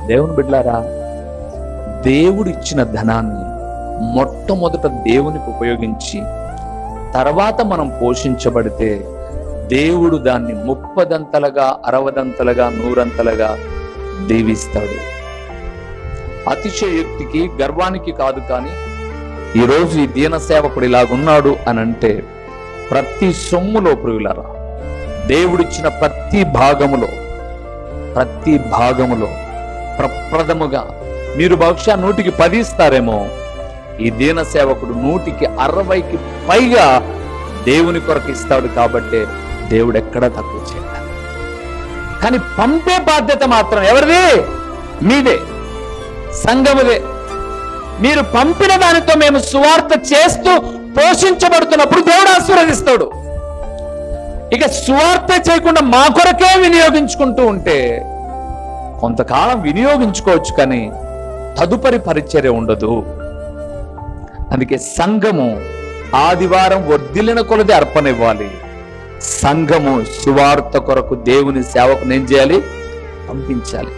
దేవుని బిడ్డలారా, దేవుడు ఇచ్చిన ధనాన్ని మొట్టమొదట దేవునికి ఉపయోగించి తర్వాత మనం పోషించబడితే దేవుడు దాన్ని 30దంతలుగా 60దంతలుగా 100అంతలుగా దీవిస్తాడు. అతిశయోక్తికి గర్వానికి కాదు, కానీ ఈరోజు ఈ దీన సేవకుడు ఇలాగున్నాడు అని అంటే ప్రతి సొమ్ములో ప్రియులారా, దేవుడిచ్చిన ప్రతి భాగములో ప్రప్రథముగా మీరు బహుశా 100కి 10 ఇస్తారేమో, ఈ దీన సేవకుడు 100కి 60కి పైగా దేవుని కొరకు ఇస్తాడు. కాబట్టి దేవుడు ఎక్కడా తక్కువ చేయడు. కానీ పంపే బాధ్యత మాత్రం ఎవరిది? మీదే, సంఘముదే. మీరు పంపిన దానితో మేము సువార్త చేస్తూ పోషించబడుతున్నప్పుడు దేవుడు ఆశీర్వదిస్తాడు. ఇక సువార్త చేయకుండా మా కొరకే వినియోగించుకుంటూ ఉంటే కొంతకాలం వినియోగించుకోవచ్చు, కానీ తదుపరి పరిచర్య ఉండదు. అందుకే సంఘము ఆదివారం వర్ధిల్లిన కొలది అర్పణ ఇవ్వాలి. సంఘము సువార్త కొరకు దేవుని సేవకుని ఏం చేయాలి? పంపించాలి.